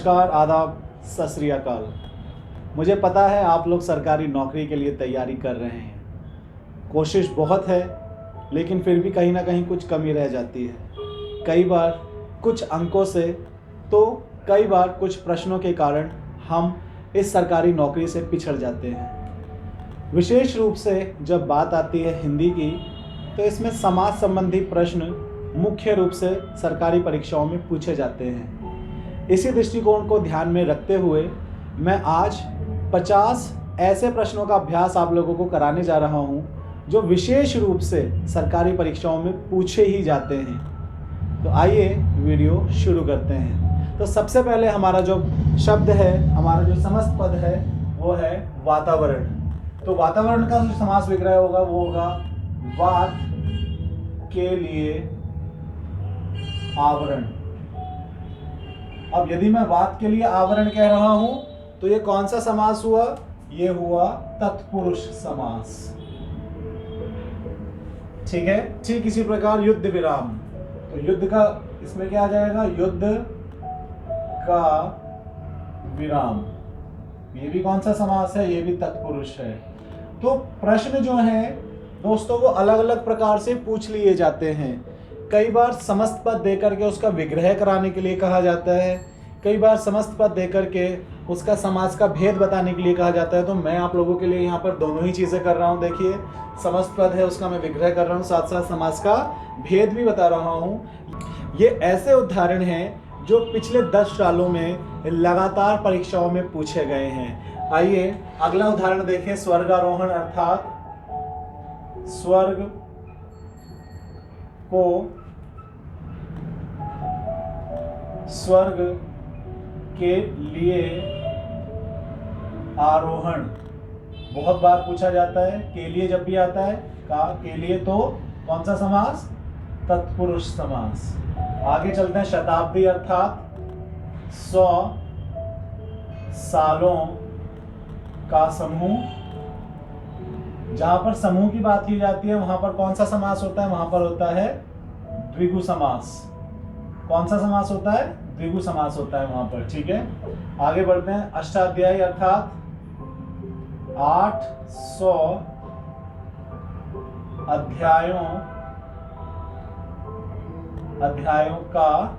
नमस्कार, आदाब, सत श्री अकाल। मुझे पता है आप लोग सरकारी नौकरी के लिए तैयारी कर रहे हैं। कोशिश बहुत है, लेकिन फिर भी कहीं ना कहीं कुछ कमी रह जाती है। कई बार कुछ अंकों से, तो कई बार कुछ प्रश्नों के कारण हम इस सरकारी नौकरी से पिछड़ जाते हैं। विशेष रूप से जब बात आती है हिंदी की, तो इसमें समाज संबंधी प्रश्न मुख्य रूप से सरकारी परीक्षाओं में पूछे जाते हैं। इसी दृष्टिकोण को ध्यान में रखते हुए मैं आज 50 ऐसे प्रश्नों का अभ्यास आप लोगों को कराने जा रहा हूं, जो विशेष रूप से सरकारी परीक्षाओं में पूछे ही जाते हैं। तो आइए वीडियो शुरू करते हैं। तो सबसे पहले हमारा जो शब्द है, हमारा जो समस्त पद है, वो है वातावरण। तो वातावरण का जो समास विग्रह होगा वो होगा वात के लिए आवरण। अब यदि मैं वात के लिए आवरण कह रहा हूं, तो ये कौन सा समास हुआ? ये हुआ तत्पुरुष समास। ठीक है। ठीक इसी प्रकार युद्ध विराम, तो युद्ध का इसमें क्या आ जाएगा? युद्ध का विराम। ये भी कौन सा समास है? ये भी तत्पुरुष है। तो प्रश्न जो है दोस्तों, वो अलग अलग प्रकार से पूछ लिए जाते हैं। कई बार समस्त पद देकर के उसका विग्रह कराने के लिए कहा जाता है, कई बार समस्त पद देकर के उसका समास का भेद बताने के लिए कहा जाता है। तो मैं आप लोगों के लिए यहाँ पर दोनों ही चीज़ें कर रहा हूँ। देखिए, समस्त पद है उसका मैं विग्रह कर रहा हूँ, साथ साथ समास का भेद भी बता रहा हूँ। ये ऐसे उदाहरण हैं जो पिछले 10 सालों में लगातार परीक्षाओं में पूछे गए हैं। आइए अगला उदाहरण देखें। स्वर्गारोहण अर्थात स्वर्ग को स्वर्ग के लिए आरोहण बहुत बार पूछा जाता है। के लिए जब भी आता है के लिए, तो कौन सा समास? तत्पुरुष समास। आगे चलते हैं। शताब्दी अर्थात 100 सालों का समूह। जहां पर समूह की बात की जाती है वहां पर कौन सा समास होता है? वहां पर होता है द्विगु समास। कौन सा समास होता है? द्विगु समास होता है वहां पर। ठीक है, आगे बढ़ते हैं। अष्टाध्यायी अर्थात 800 अध्यायों का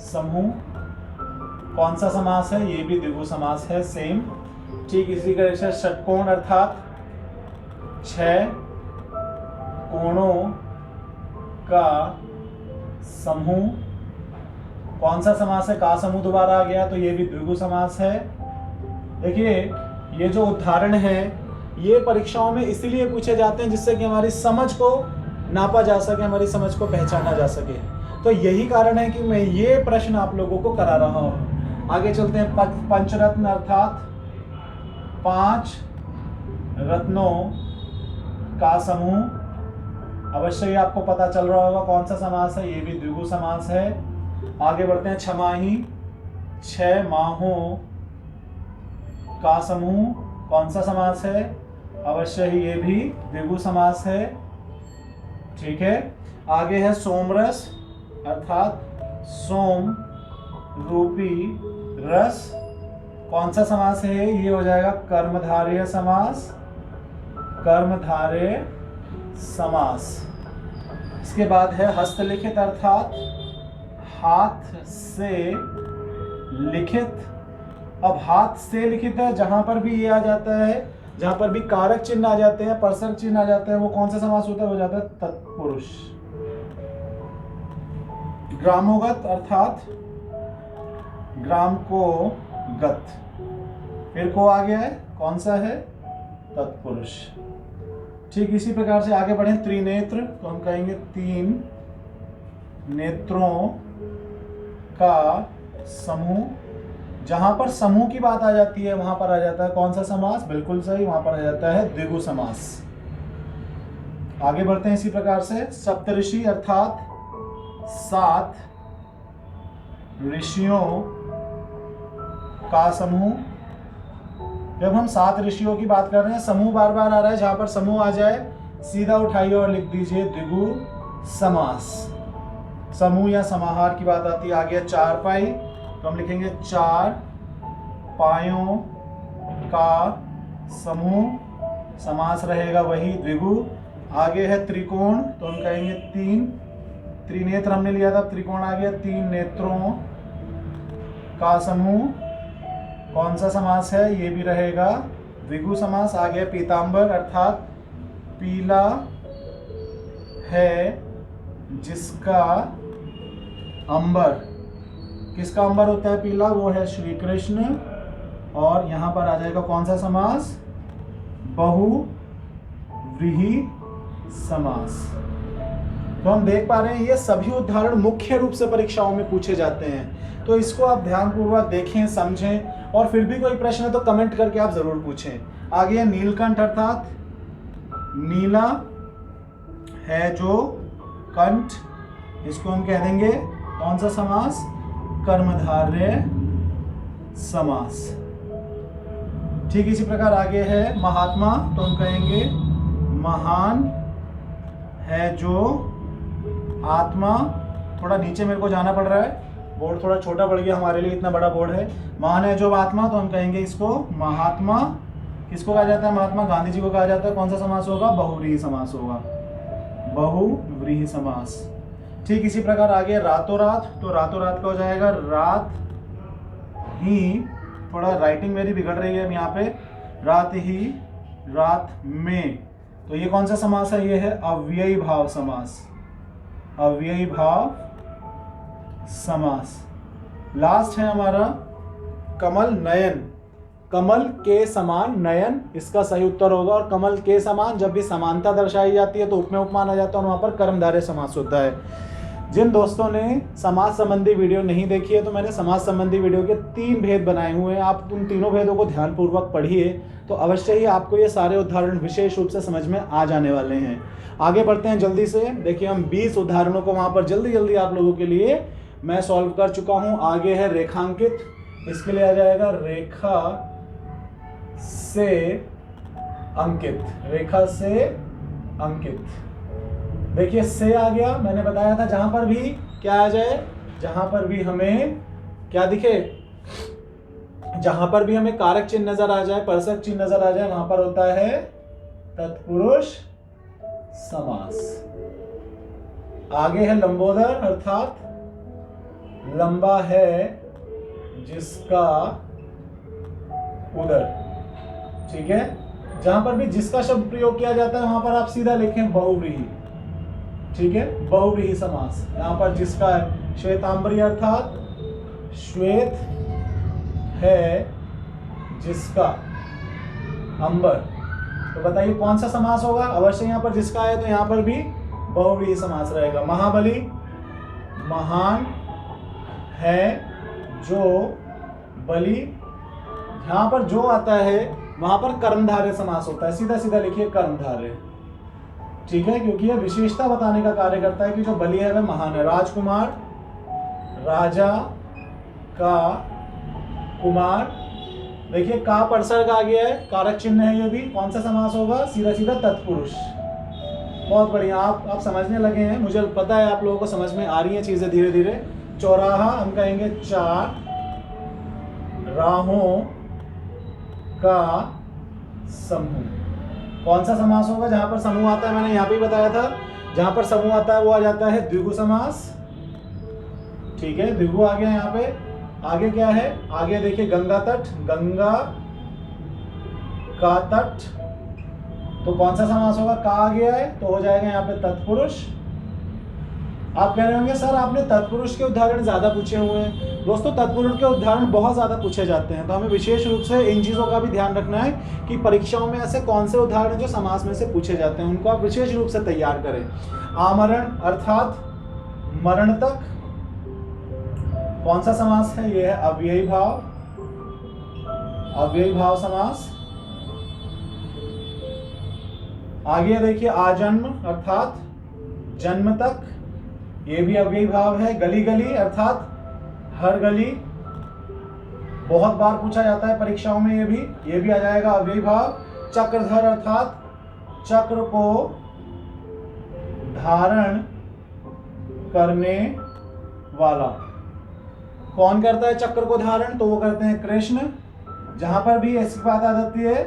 समूह। कौन सा समास है? ये भी द्विगु समास है, सेम। ठीक इसी तरह से षटकोण अर्थात 6 कोणों का समूह। कौन सा समास है? का समूह दोबारा आ गया, तो ये भी द्विगु समास है। देखिए, ये जो उदाहरण है ये परीक्षाओं में इसलिए पूछे जाते हैं जिससे कि हमारी समझ को नापा जा सके, हमारी समझ को पहचाना जा सके। तो यही कारण है कि मैं ये प्रश्न आप लोगों को करा रहा हूं। आगे चलते हैं। पंचरत्न अर्थात 5 रत्नों का समूह। अवश्य ही आपको पता चल रहा होगा कौन सा समास है। ये भी द्विगु समास है। आगे बढ़ते हैं। छमाही 6 माहों का समूह। कौन सा समास है? अवश्य ही ये भी द्विगु समास है। ठीक है, आगे है सोमरस अर्थात सोम रूपी रस। कौन सा समास है? ये हो जाएगा कर्मधारय समास। कर्मधारय समास। इसके बाद है हस्तलिखित अर्थात हाथ से लिखित। अब हाथ से लिखित है, जहां पर भी ये आ जाता है, जहां पर भी कारक चिन्ह आ जाते हैं, परसर्ग चिन्ह आ जाते हैं, वो कौन सा समास होता है? हो जाता है तत्पुरुष। ग्रामोगत अर्थात ग्राम को गत। फिर को आ गया है, कौन सा है? तत्पुरुष। ठीक इसी प्रकार से आगे बढ़े। त्रिनेत्र, तो हम कहेंगे 3 नेत्रों का समूह। जहां पर समूह की बात आ जाती है वहां पर आ जाता है कौन सा समास? बिल्कुल सही, वहां पर आ जाता है द्विगु समास। आगे बढ़ते हैं इसी प्रकार से। सप्तऋषि अर्थात 7 ऋषियों का समूह। जब हम 7 ऋषियों की बात कर रहे हैं, समूह बार बार आ रहा है, जहां पर समूह आ जाए सीधा उठाइए और लिख दीजिए द्विगु समास। समूह या समाहार की बात आती है। आ गया चारपाई, तो हम लिखेंगे 4 पायों का समूह, समास रहेगा वही द्विगु। आगे है त्रिकोण, तो हम कहेंगे 3, त्रिनेत्र हमने लिया था, त्रिकोण आ गया, 3 नेत्रों का समूह। कौन सा समास है? ये भी रहेगा द्विगु समास। आ गया पीतांबर अर्थात पीला है जिसका अंबर। किसका अंबर होता है पीला? वो है श्री कृष्ण। और यहां पर आ जाएगा कौन सा समास? बहुव्रीहि समास। तो हम देख पा रहे हैं ये सभी उदाहरण मुख्य रूप से परीक्षाओं में पूछे जाते हैं, तो इसको आप ध्यानपूर्वक देखें, समझें, और फिर भी कोई प्रश्न है तो कमेंट करके आप जरूर पूछें। आगे नीलकंठ अर्थात नीला है जो कंठ, इसको हम कह देंगे कौन सा समास? कर्मधारय समास। ठीक इसी प्रकार आगे है महात्मा, तो हम कहेंगे महान है जो आत्मा। थोड़ा नीचे मेरे को जाना पड़ रहा है, बोर्ड थोड़ा छोटा पड़ गया हमारे लिए, इतना बड़ा बोर्ड है। महान है जो आत्मा, तो हम कहेंगे इसको महात्मा। किसको कहा जाता है महात्मा? गांधी जी को कहा जाता है। कौन सा समास होगा? बहुव्रीहि समास होगा, बहुव्रीहि समास। ठीक इसी प्रकार आगे रातों रात, तो रातों रात का हो जाएगा रात ही। थोड़ा राइटिंग मेरी बिगड़ रही है यहाँ पे, रात ही रात में, तो ये कौन सा समास है? ये है अव्ययी भाव समास, अव्ययी भाव समास। लास्ट है हमारा कमल नयन, कमल के समान नयन इसका सही उत्तर होगा। और कमल के समान जब भी समानता दर्शाई जाती है तो उपमेय उपमान आ जाता है और वहां पर कर्मधारय समास होता है। जिन दोस्तों ने समाज संबंधी वीडियो नहीं देखी है, तो मैंने समाज संबंधी वीडियो के 3 भेद बनाए हुए हैं, आप उन तीनों भेदों को ध्यानपूर्वक पढ़िए, तो अवश्य ही आपको ये सारे उदाहरण विशेष रूप से समझ में आ जाने वाले हैं। आगे बढ़ते हैं जल्दी से। देखिए हम 20 उदाहरणों को वहां पर जल्दी जल्दी आप लोगों के लिए मैं सॉल्व कर चुका हूं। आगे है रेखांकित, इसके लिए आ जाएगा रेखा से अंकित, रेखा से अंकित। देखिए से आ गया, मैंने बताया था जहां पर भी क्या आ जाए, जहां पर भी हमें क्या दिखे, जहां पर भी हमें कारक चिन्ह नजर आ जाए, परसक चिन्ह नजर आ जाए, वहां पर होता है तत्पुरुष समास। आगे है लंबोदर अर्थात लंबा है जिसका उदर। ठीक है, जहां पर भी जिसका शब्द प्रयोग किया जाता है वहां पर आप सीधा लिखें बहुव्रीहि। ठीक है, बहुव्रीहि समास। यहां पर जिसका है श्वेतांबरी अर्थात श्वेत है जिसका अंबर। तो बताइए कौन सा समास होगा? अवश्य यहां पर जिसका है तो यहां पर भी बहुव्रीहि समास रहेगा। महाबली, महान है जो बलि, यहां पर जो आता है वहां पर कर्मधारय समास होता है, सीधा सीधा लिखिए कर्मधारय। ठीक है, क्योंकि यह विशेषता बताने का कार्य करता है कि जो बलि है वह महान है। राजकुमार, राजा का कुमार। देखिए का परसर्ग आ गया है, कारक चिन्ह है, ये भी कौन सा समास होगा? सीधा सीधा तत्पुरुष। बहुत बढ़िया, आप समझने लगे हैं, मुझे पता है आप लोगों को समझ में आ रही हैं चीजें धीरे धीरे। चौराहा हम कहेंगे 4 राहों का समूह। कौन सा समास होगा? जहां पर समूह आता है, मैंने यहां पे बताया था, जहां पर समूह आता है वो आ जाता है द्विगु समास। ठीक है, द्विगु आ गया यहाँ पे। आगे क्या है? आगे देखिए गंगा तट, गंगा का तट, तो कौन सा समास होगा? का आ गया है तो हो जाएगा यहाँ पे तत्पुरुष। आप कह रहे होंगे सर आपने तत्पुरुष के उदाहरण ज्यादा पूछे हुए हैं। दोस्तों तत्पुरुष के उदाहरण बहुत ज्यादा पूछे जाते हैं, तो हमें विशेष रूप से इन चीजों का भी ध्यान रखना है कि परीक्षाओं में ऐसे कौन से उदाहरण जो समास में से पूछे जाते हैं उनको आप विशेष रूप से तैयार करें। आमरण अर्थात मरण तक, कौन सा समास है? यह है अव्ययी भाव, अव्ययी भाव समास। आगे देखिए आजन्म अर्थात जन्म तक, ये भी अव्ययी भाव है। गली गली अर्थात हर गली, बहुत बार पूछा जाता है परीक्षाओं में, ये भी आ जाएगा अव्ययी भाव। चक्रधर अर्थात चक्र को धारण करने वाला, कौन करता है चक्र को धारण? तो वो करते हैं कृष्ण। जहां पर भी ऐसी बात आ जाती है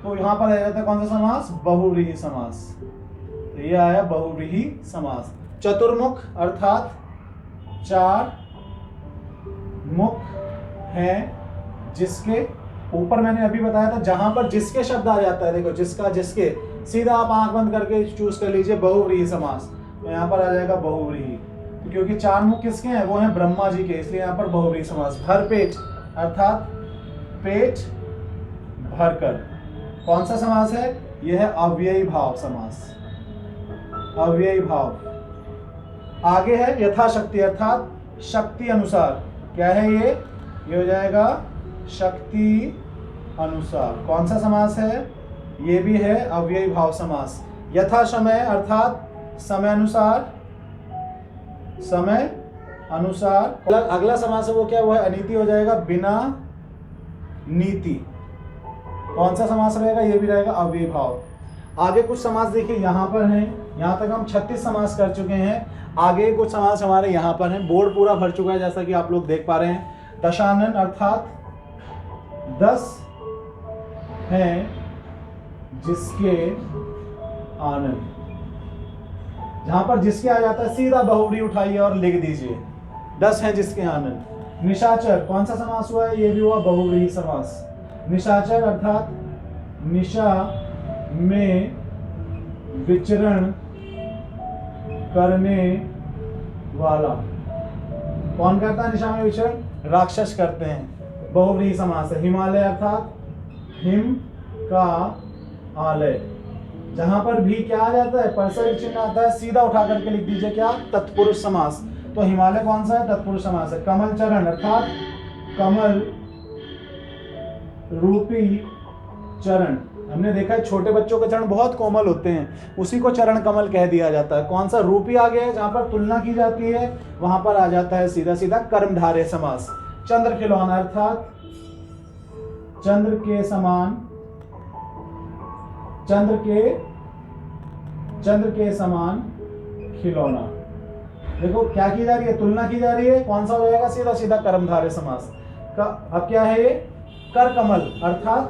तो यहाँ पर आ जाता है कौन सा समास? बहुव्रीहि समास। तो ये आया बहुव्रीहि समास। चतुर्मुख अर्थात 4 मुख हैं जिसके, ऊपर मैंने अभी बताया था जहां पर जिसके शब्द आ जाता है, देखो जिसका जिसके, सीधा आप आंख बंद करके चूज कर लीजिए बहुव्रीहि समास। तो यहाँ पर आ जाएगा बहुव्रीहि, तो क्योंकि 4 मुख किसके हैं? वो हैं ब्रह्मा जी के, इसलिए यहाँ पर बहुव्रीहि समास। भर पेट अर्थात पेट भरकर, कौन सा समास है? यह है अव्ययी भाव समास। अव्ययी भाव। आगे है यथाशक्ति अर्थात शक्ति अनुसार। क्या है ये? ये हो जाएगा शक्ति अनुसार। कौन सा समास है? ये भी है अव्ययी भाव समास। यथा समय अर्थात समय अनुसार। समय अनुसार। अगला समास है वो क्या? वो है अनीति, हो जाएगा बिना नीति। कौन सा समास रहेगा? ये भी रहेगा अव्ययी भाव। आगे कुछ समास देखिए यहाँ पर हैं। यहाँ तक हम 36 समास कर चुके हैं। आगे कुछ समास हमारे यहाँ पर हैं। बोर्ड पूरा भर चुका है जैसा कि आप लोग देख पा रहे हैं। दशानन अर्थात 10 हैं जिसके आनंद। जहां पर जिसके आ जाता है सीधा बहुव्रीहि उठाइए और लिख दीजिए 10 हैं जिसके आनंद। निशाचर, कौन सा समास हुआ है? ये भी हुआ बहुव्रीहि समास। निशाचर अर्थात निशा में विचरण करने वाला। कौन करता है निशा में विचरण? राक्षस करते हैं। बहुव्रीहि समास है। हिमालय अर्थात हिम का आलय। जहां पर भी क्या आ जाता है? परसर चिन्ह आता है, सीधा उठा करके लिख दीजिए क्या? तत्पुरुष समास। तो हिमालय कौन सा है? तत्पुरुष समास है। कमल चरण अर्थात कमल रूपी चरण। हमने देखा है छोटे बच्चों के चरण बहुत कोमल होते हैं, उसी को चरण कमल कह दिया जाता है। कौन सा? रूपी आ गया है, जहां पर तुलना की जाती है वहां पर आ जाता है सीधा सीधा कर्मधारय समास। चंद्र खिलौना अर्थात चंद्र के समान, चंद्र के समान खिलौना। देखो क्या की जा रही है? तुलना की जा रही है। कौन सा हो जाएगा? सीधा सीधा कर्मधारय समास का। अब क्या है ये? कर कमल अर्थात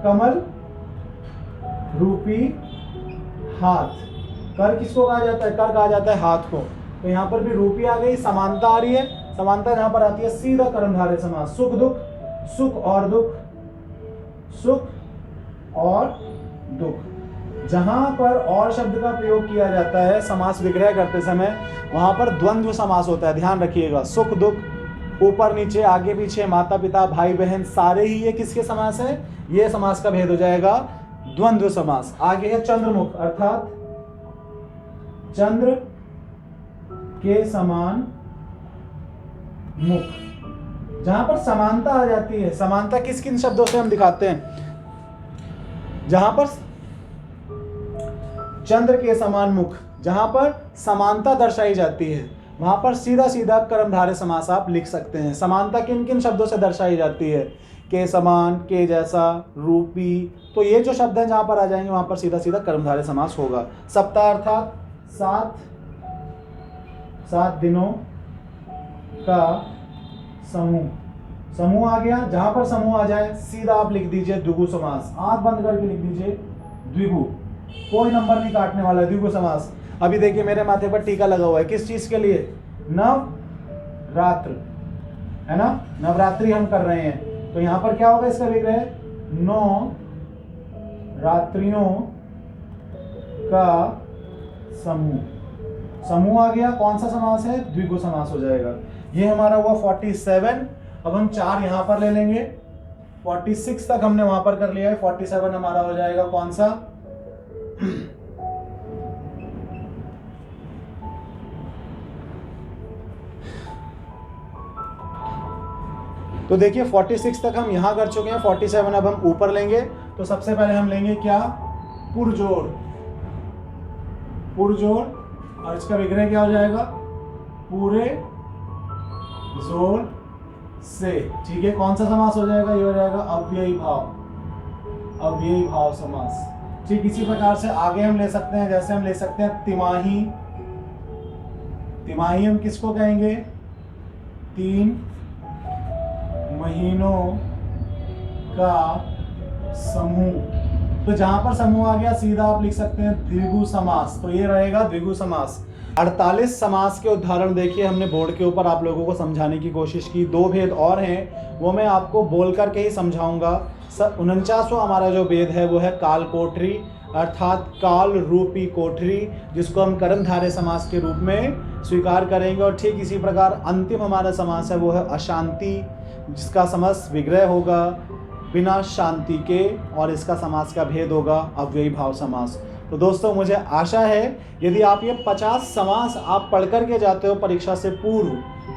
कमल रूपी हाथ। कर किसको कहा जाता है? कर कहा जाता है हाथ को। तो यहाँ पर भी रूपी आ गई, समानता आ रही है। समानता यहाँ पर आती है सीधा कर्मधारय समास। सुख दुख, सुख और दुख, सुख और दुख। जहां पर और शब्द का प्रयोग किया जाता है समास विग्रह करते समय, वहां पर द्वंद्व समास होता है, ध्यान रखिएगा। सुख दुख, ऊपर नीचे, आगे पीछे, माता पिता, भाई बहन, सारे ही ये किसके समास है? ये समास का भेद हो जाएगा द्वंद्व समास। आगे है चंद्रमुख अर्थात चंद्र के समान मुख। जहां पर समानता आ जाती है, समानता किस किन शब्दों से हम दिखाते हैं? जहां पर चंद्र के समान मुख, जहां पर समानता दर्शाई जाती है, वहां पर सीधा सीधा कर्मधारय समास आप लिख सकते हैं। समानता किन किन शब्दों से दर्शाई जाती है? के समान, के जैसा, रूपी। तो ये जो शब्द हैं जहां पर आ जाएंगे वहां पर सीधा सीधा कर्मधारय समास होगा। सप्ताह अर्थात 7 दिनों का समूह। समूह आ गया, जहां पर समूह आ जाए सीधा आप लिख दीजिए द्विगु समास। आंख बंद करके लिख दीजिए द्विगु, कोई नंबर नहीं काटने वाला है। द्विगु समास। अभी देखिए मेरे माथे पर टीका लगा हुआ है, किस चीज के लिए? नवरात्र, है ना? नवरात्रि हम कर रहे हैं, तो यहां पर क्या होगा इसका विग्रह? 9 रात्रियों का समूह। समूह आ गया, कौन सा समास है? द्विगु समास हो जाएगा। ये हमारा हुआ 47। अब हम 4 यहां पर ले लेंगे। 46 तक हमने वहां पर कर लिया है। 47 हमारा हो जाएगा कौन सा? तो देखिए 46 तक हम यहां कर चुके हैं। 47 अब हम ऊपर लेंगे। तो सबसे पहले हम लेंगे क्या? पुरजोड़। पुरजोड़, और इसका विग्रह क्या हो जाएगा? पूरे जोर से। ठीक है, कौन सा समास हो जाएगा? ये हो जाएगा अव्ययी भाव, अव्ययी भाव समास। ठीक इसी प्रकार से आगे हम ले सकते हैं, जैसे हम ले सकते हैं तिमाही। तिमाही हम किसको कहेंगे? 3 महीनों का समूह। तो जहां पर समूह आ गया सीधा आप लिख सकते हैं द्विगु समास, तो ये रहेगा द्विगु समास। 48 समास के उदाहरण देखिए हमने बोर्ड के ऊपर आप लोगों को समझाने की कोशिश की। 2 भेद और हैं, वो मैं आपको बोल करके ही समझाऊंगा। 49वां हमारा जो भेद है वो है काल कोठरी, अर्थात काल रूपी कोठरी, जिसको हम कर्मधारय समास के रूप में स्वीकार करेंगे। और ठीक इसी प्रकार अंतिम हमारा समास है वो है अशांति, जिसका समास विग्रह होगा बिना शांति के, और इसका समास का भेद होगा अव्ययी भाव समास। तो दोस्तों मुझे आशा है यदि आप ये 50 समास आप पढ़ कर के जाते हो परीक्षा से पूर्व,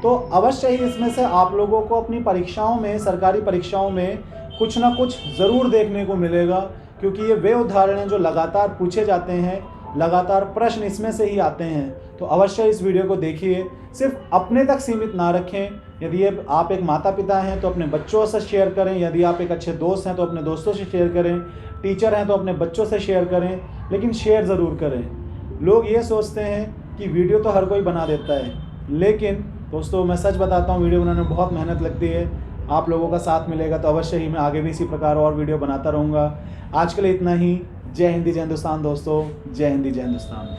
तो अवश्य ही इसमें से आप लोगों को अपनी परीक्षाओं में, सरकारी परीक्षाओं में कुछ ना कुछ ज़रूर देखने को मिलेगा, क्योंकि ये वे उदाहरण हैं जो लगातार पूछे जाते हैं, लगातार प्रश्न इसमें से ही आते हैं। तो अवश्य इस वीडियो को देखिए, सिर्फ अपने तक सीमित ना रखें। यदि आप एक माता पिता हैं तो अपने बच्चों से शेयर करें, यदि आप एक अच्छे दोस्त हैं तो अपने दोस्तों से शेयर करें, टीचर हैं तो अपने बच्चों से शेयर करें, लेकिन शेयर ज़रूर करें। लोग ये सोचते हैं कि वीडियो तो हर कोई बना देता है, लेकिन दोस्तों मैं सच बताता हूँ वीडियो बनाने में बहुत मेहनत लगती है। आप लोगों का साथ मिलेगा तो अवश्य ही मैं आगे भी इसी प्रकार और वीडियो बनाता रहूँगा। आज के लिए इतना ही। जय हिंद जय हिंदुस्तान दोस्तों, जय हिंद जय हिंदुस्तान।